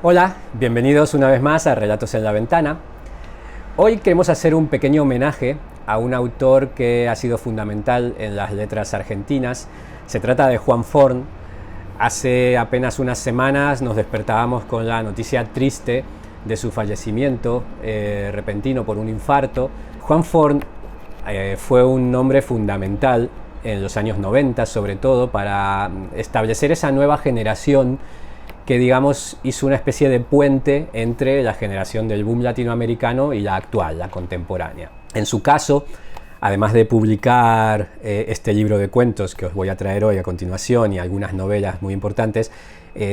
Hola, bienvenidos una vez más a Relatos en la Ventana. Hoy queremos hacer un pequeño homenaje a un autor que ha sido fundamental en las letras argentinas. Se trata de Juan Forn. Hace apenas unas semanas nos despertábamos con la noticia triste de su fallecimiento repentino por un infarto. Juan Forn fue un hombre fundamental en los años 90, sobre todo para establecer esa nueva generación que, digamos, hizo una especie de puente entre la generación del boom latinoamericano y la actual, la contemporánea. En su caso, además de publicar este libro de cuentos que os voy a traer hoy a continuación y algunas novelas muy importantes,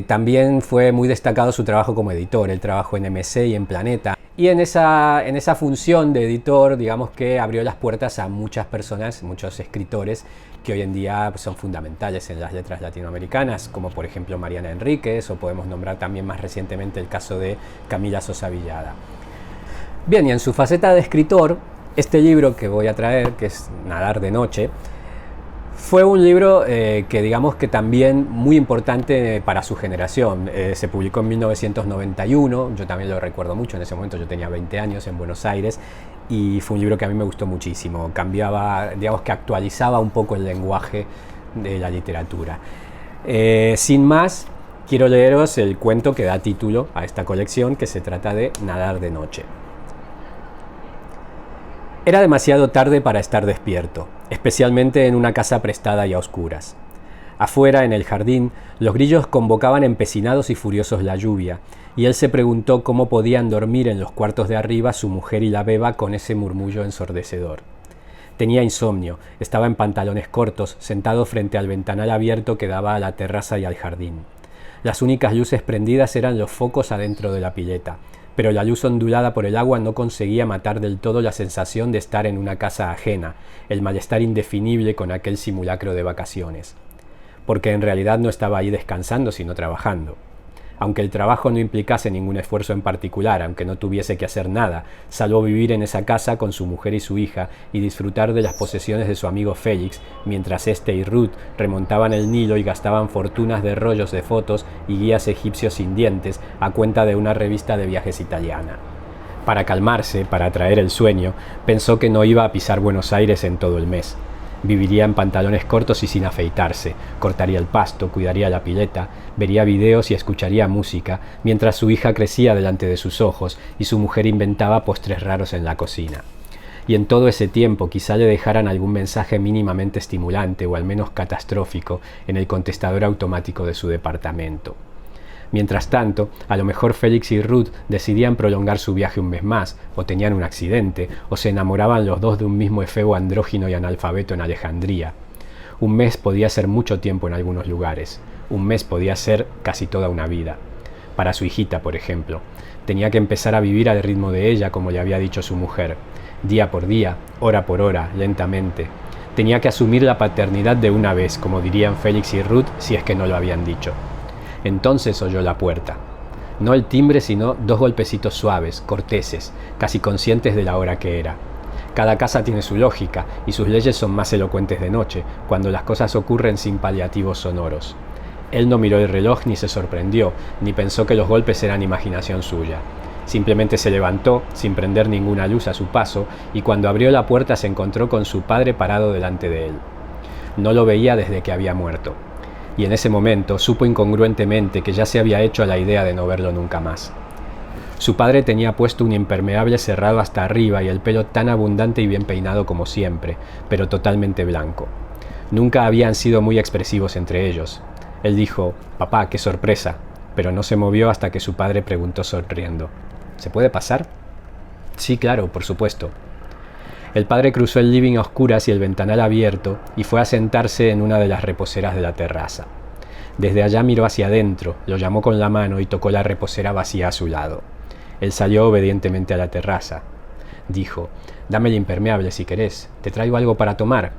también fue muy destacado su trabajo como editor. Él trabajó en MC y en Planeta. Y en esa función de editor, digamos que abrió las puertas a muchas personas, muchos escritores que hoy en día son fundamentales en las letras latinoamericanas, como por ejemplo Mariana Enríquez, o podemos nombrar también más recientemente el caso de Camila Sosa Villada. Bien, y en su faceta de escritor, este libro que voy a traer, que es Nadar de Noche, fue un libro que digamos que también muy importante para su generación. Se publicó en 1991, yo también lo recuerdo mucho, en ese momento yo tenía 20 años en Buenos Aires, y fue un libro que a mí me gustó muchísimo. Cambiaba, digamos que actualizaba un poco el lenguaje de la literatura. Sin más, quiero leeros el cuento que da título a esta colección, que se trata de Nadar de Noche. Era demasiado tarde para estar despierto, especialmente en una casa prestada y a oscuras. Afuera, en el jardín, los grillos convocaban empecinados y furiosos la lluvia, y él se preguntó cómo podían dormir en los cuartos de arriba su mujer y la beba con ese murmullo ensordecedor. Tenía insomnio, estaba en pantalones cortos, sentado frente al ventanal abierto que daba a la terraza y al jardín. Las únicas luces prendidas eran los focos adentro de la pileta, pero la luz ondulada por el agua no conseguía matar del todo la sensación de estar en una casa ajena, el malestar indefinible con aquel simulacro de vacaciones. Porque en realidad no estaba ahí descansando, sino trabajando. Aunque el trabajo no implicase ningún esfuerzo en particular, aunque no tuviese que hacer nada, salvo vivir en esa casa con su mujer y su hija y disfrutar de las posesiones de su amigo Félix, mientras este y Ruth remontaban el Nilo y gastaban fortunas de rollos de fotos y guías egipcios sin dientes a cuenta de una revista de viajes italiana. Para calmarse, para atraer el sueño, pensó que no iba a pisar Buenos Aires en todo el mes. Viviría en pantalones cortos y sin afeitarse, cortaría el pasto, cuidaría la pileta, vería videos y escucharía música, mientras su hija crecía delante de sus ojos y su mujer inventaba postres raros en la cocina. Y en todo ese tiempo quizá le dejaran algún mensaje mínimamente estimulante o al menos catastrófico en el contestador automático de su departamento. Mientras tanto, a lo mejor Félix y Ruth decidían prolongar su viaje un mes más, o tenían un accidente, o se enamoraban los dos de un mismo efebo andrógino y analfabeto en Alejandría. Un mes podía ser mucho tiempo en algunos lugares. Un mes podía ser casi toda una vida. Para su hijita, por ejemplo, tenía que empezar a vivir al ritmo de ella, como le había dicho su mujer, día por día, hora por hora, lentamente. Tenía que asumir la paternidad de una vez, como dirían Félix y Ruth si es que no lo habían dicho. Entonces oyó la puerta. No el timbre, sino dos golpecitos suaves, corteses, casi conscientes de la hora que era. Cada casa tiene su lógica, y sus leyes son más elocuentes de noche, cuando las cosas ocurren sin paliativos sonoros. Él no miró el reloj ni se sorprendió, ni pensó que los golpes eran imaginación suya. Simplemente se levantó, sin prender ninguna luz a su paso, y cuando abrió la puerta se encontró con su padre parado delante de él. No lo veía desde que había muerto. Y en ese momento supo incongruentemente que ya se había hecho a la idea de no verlo nunca más. Su padre tenía puesto un impermeable cerrado hasta arriba y el pelo tan abundante y bien peinado como siempre, pero totalmente blanco. Nunca habían sido muy expresivos entre ellos. Él dijo: «Papá, qué sorpresa», pero no se movió hasta que su padre preguntó sonriendo: «¿Se puede pasar?». «Sí, claro, por supuesto». El padre cruzó el living a oscuras y el ventanal abierto y fue a sentarse en una de las reposeras de la terraza. Desde allá miró hacia adentro, lo llamó con la mano y tocó la reposera vacía a su lado. Él salió obedientemente a la terraza. Dijo: «Dame el impermeable si querés, ¿te traigo algo para tomar?».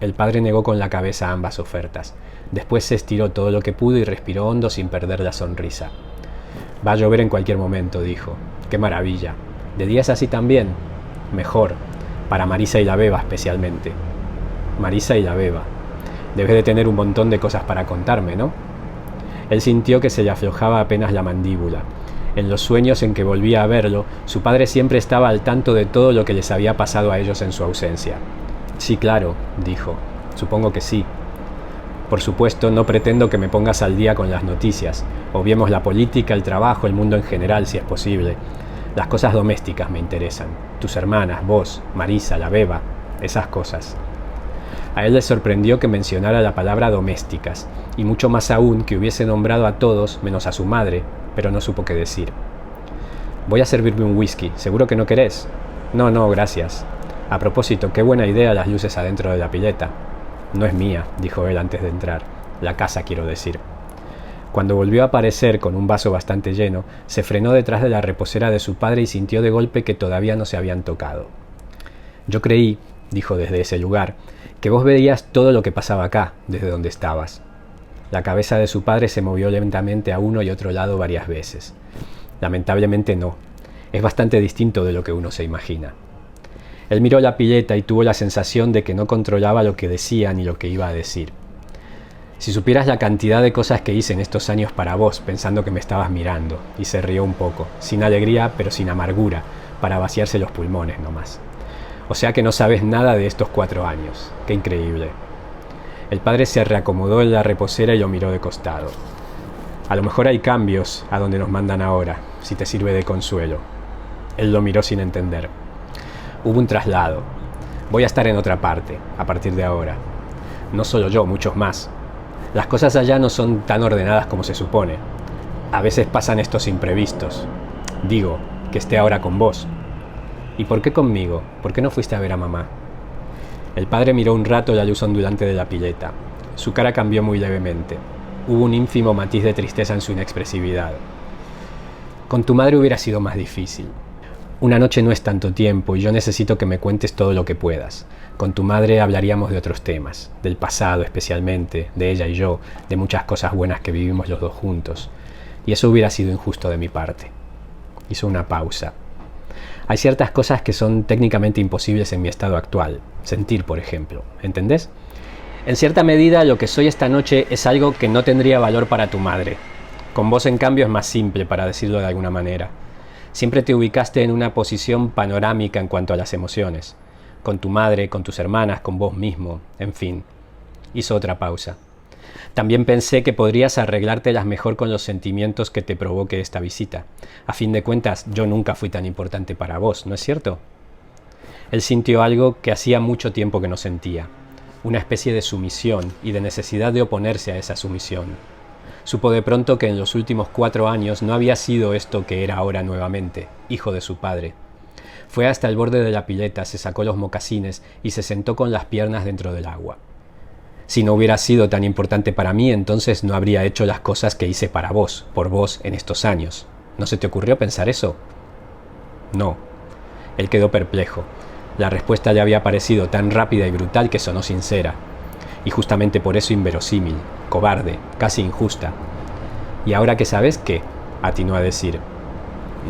El padre negó con la cabeza ambas ofertas. Después se estiró todo lo que pudo y respiró hondo sin perder la sonrisa. «Va a llover en cualquier momento», dijo. «Qué maravilla. ¿De día es así también?». «Mejor. Para Marisa y la beba especialmente». «Marisa y la beba. Debes de tener un montón de cosas para contarme, ¿no?». Él sintió que se le aflojaba apenas la mandíbula. En los sueños en que volvía a verlo, su padre siempre estaba al tanto de todo lo que les había pasado a ellos en su ausencia. Sí, claro, dijo. Supongo que sí. Por supuesto, no pretendo que me pongas al día con las noticias. Obviemos la política, el trabajo, el mundo en general, si es posible. Las cosas domésticas me interesan. Tus hermanas, vos, Marisa, la beba, esas cosas. A él le sorprendió que mencionara la palabra domésticas, y mucho más aún que hubiese nombrado a todos menos a su madre, pero no supo qué decir. Voy a servirme un whisky, ¿seguro que no querés? No, no, gracias. A propósito, qué buena idea las luces adentro de la pileta. No es mía, dijo él antes de entrar. La casa, quiero decir. Cuando volvió a aparecer con un vaso bastante lleno, se frenó detrás de la reposera de su padre y sintió de golpe que todavía no se habían tocado. Yo creí, dijo desde ese lugar, que vos veías todo lo que pasaba acá, desde donde estabas. La cabeza de su padre se movió lentamente a uno y otro lado varias veces. Lamentablemente no. Es bastante distinto de lo que uno se imagina. Él miró la pileta y tuvo la sensación de que no controlaba lo que decía ni lo que iba a decir. Si supieras la cantidad de cosas que hice en estos años para vos, pensando que me estabas mirando, y se rió un poco, sin alegría pero sin amargura, para vaciarse los pulmones nomás. O sea que no sabes nada de estos 4 años. Qué increíble. El padre se reacomodó en la reposera y lo miró de costado. A lo mejor hay cambios a donde nos mandan ahora, si te sirve de consuelo. Él lo miró sin entender. Hubo un traslado. Voy a estar en otra parte, a partir de ahora. No solo yo, muchos más. Las cosas allá no son tan ordenadas como se supone. A veces pasan estos imprevistos. Digo, que esté ahora con vos. ¿Y por qué conmigo? ¿Por qué no fuiste a ver a mamá? El padre miró un rato la luz ondulante de la pileta. Su cara cambió muy levemente. Hubo un ínfimo matiz de tristeza en su inexpresividad. Con tu madre hubiera sido más difícil. Una noche no es tanto tiempo y yo necesito que me cuentes todo lo que puedas. Con tu madre hablaríamos de otros temas, del pasado especialmente, de ella y yo, de muchas cosas buenas que vivimos los dos juntos. Y eso hubiera sido injusto de mi parte. Hizo una pausa. Hay ciertas cosas que son técnicamente imposibles en mi estado actual. Sentir, por ejemplo. ¿Entendés? En cierta medida, lo que soy esta noche es algo que no tendría valor para tu madre. Con vos, en cambio, es más simple, para decirlo de alguna manera. Siempre te ubicaste en una posición panorámica en cuanto a las emociones. Con tu madre, con tus hermanas, con vos mismo, en fin. Hizo otra pausa. También pensé que podrías arreglártelas mejor con los sentimientos que te provoque esta visita. A fin de cuentas, yo nunca fui tan importante para vos, ¿no es cierto? Él sintió algo que hacía mucho tiempo que no sentía. Una especie de sumisión y de necesidad de oponerse a esa sumisión. Supo de pronto que en los últimos 4 años no había sido esto que era ahora nuevamente, hijo de su padre. Fue hasta el borde de la pileta, se sacó los mocasines y se sentó con las piernas dentro del agua. Si no hubiera sido tan importante para mí, entonces no habría hecho las cosas que hice para vos, por vos, en estos años. ¿No se te ocurrió pensar eso? No. Él quedó perplejo. La respuesta le había parecido tan rápida y brutal que sonó sincera. Y justamente por eso inverosímil, cobarde, casi injusta. ¿Y ahora qué sabes qué?, atinó a decir.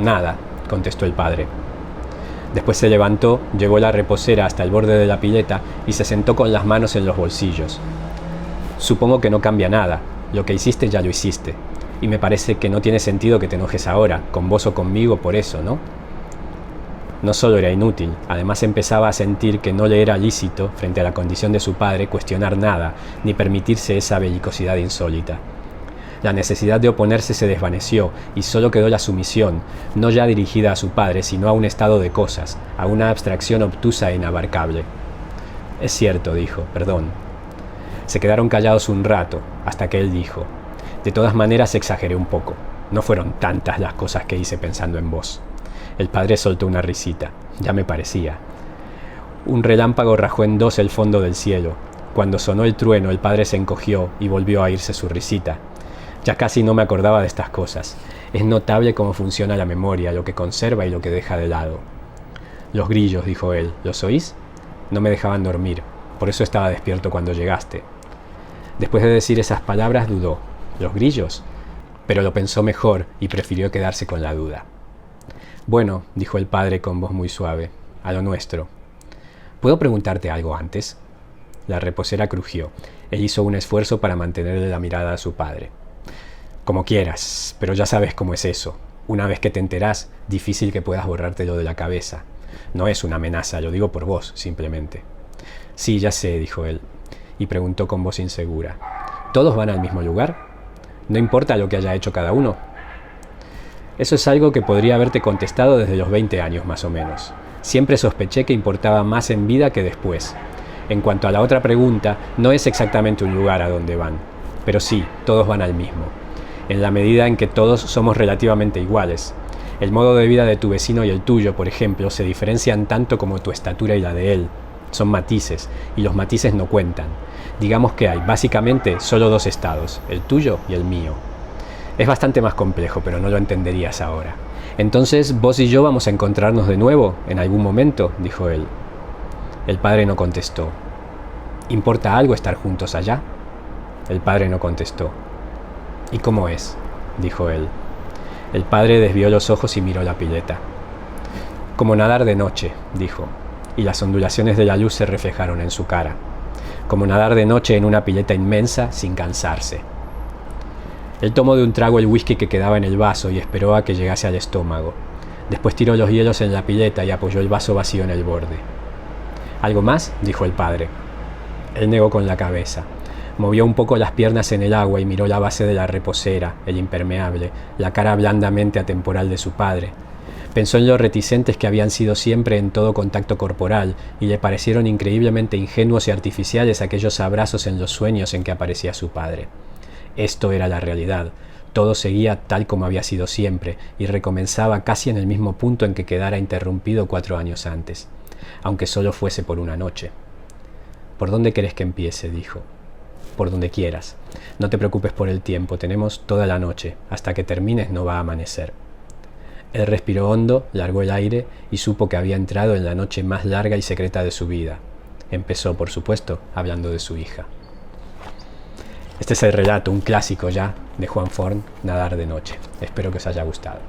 Nada, contestó el padre. Después se levantó, llevó la reposera hasta el borde de la pileta y se sentó con las manos en los bolsillos. Supongo que no cambia nada. Lo que hiciste ya lo hiciste. Y me parece que no tiene sentido que te enojes ahora, con vos o conmigo, por eso, ¿no? No solo era inútil, además empezaba a sentir que no le era lícito, frente a la condición de su padre, cuestionar nada, ni permitirse esa belicosidad insólita. La necesidad de oponerse se desvaneció y solo quedó la sumisión, no ya dirigida a su padre, sino a un estado de cosas, a una abstracción obtusa e inabarcable. Es cierto, dijo, perdón. Se quedaron callados un rato, hasta que él dijo, de todas maneras exageré un poco, no fueron tantas las cosas que hice pensando en vos. El padre soltó una risita, ya me parecía. Un relámpago rajó en 2 el fondo del cielo. Cuando sonó el trueno, el padre se encogió y volvió a irse su risita. Ya casi no me acordaba de estas cosas. Es notable cómo funciona la memoria, lo que conserva y lo que deja de lado. Los grillos, dijo él, ¿los oís? No me dejaban dormir, por eso estaba despierto cuando llegaste. Después de decir esas palabras dudó. ¿Los grillos? Pero lo pensó mejor y prefirió quedarse con la duda. Bueno, dijo el padre con voz muy suave, a lo nuestro. ¿Puedo preguntarte algo antes? La reposera crujió. Él hizo un esfuerzo para mantenerle la mirada a su padre. Como quieras, pero ya sabes cómo es eso. Una vez que te enterás, difícil que puedas borrártelo de la cabeza. No es una amenaza, lo digo por vos, simplemente. Sí, ya sé, dijo él, y preguntó con voz insegura. ¿Todos van al mismo lugar? ¿No importa lo que haya hecho cada uno? Eso es algo que podría haberte contestado desde los 20 años más o menos. Siempre sospeché que importaba más en vida que después. En cuanto a la otra pregunta, no es exactamente un lugar a donde van, pero sí, todos van al mismo, en la medida en que todos somos relativamente iguales. El modo de vida de tu vecino y el tuyo, por ejemplo, se diferencian tanto como tu estatura y la de él. Son matices, y los matices no cuentan. Digamos que hay, básicamente, solo dos estados, el tuyo y el mío. Es bastante más complejo, pero no lo entenderías ahora. Entonces, vos y yo vamos a encontrarnos de nuevo, en algún momento, dijo él. El padre no contestó. ¿Importa algo estar juntos allá? El padre no contestó. ¿Y cómo es?, dijo él. El padre desvió los ojos y miró la pileta. Como nadar de noche, dijo, y las ondulaciones de la luz se reflejaron en su cara. Como nadar de noche en una pileta inmensa sin cansarse. Él tomó de un trago el whisky que quedaba en el vaso y esperó a que llegase al estómago. Después tiró los hielos en la pileta y apoyó el vaso vacío en el borde. ¿Algo más?, dijo el padre. Él negó con la cabeza. Movió un poco las piernas en el agua y miró la base de la reposera, el impermeable, la cara blandamente atemporal de su padre. Pensó en lo reticentes que habían sido siempre en todo contacto corporal y le parecieron increíblemente ingenuos y artificiales aquellos abrazos en los sueños en que aparecía su padre. Esto era la realidad. Todo seguía tal como había sido siempre y recomenzaba casi en el mismo punto en que quedara interrumpido 4 años antes, aunque solo fuese por una noche. ¿Por dónde querés que empiece?, dijo. Por donde quieras. No te preocupes por el tiempo, tenemos toda la noche. Hasta que termines no va a amanecer. Él respiró hondo, largó el aire y supo que había entrado en la noche más larga y secreta de su vida. Empezó, por supuesto, hablando de su hija. Este es el relato, un clásico ya, de Juan Forn, Nadar de noche. Espero que os haya gustado.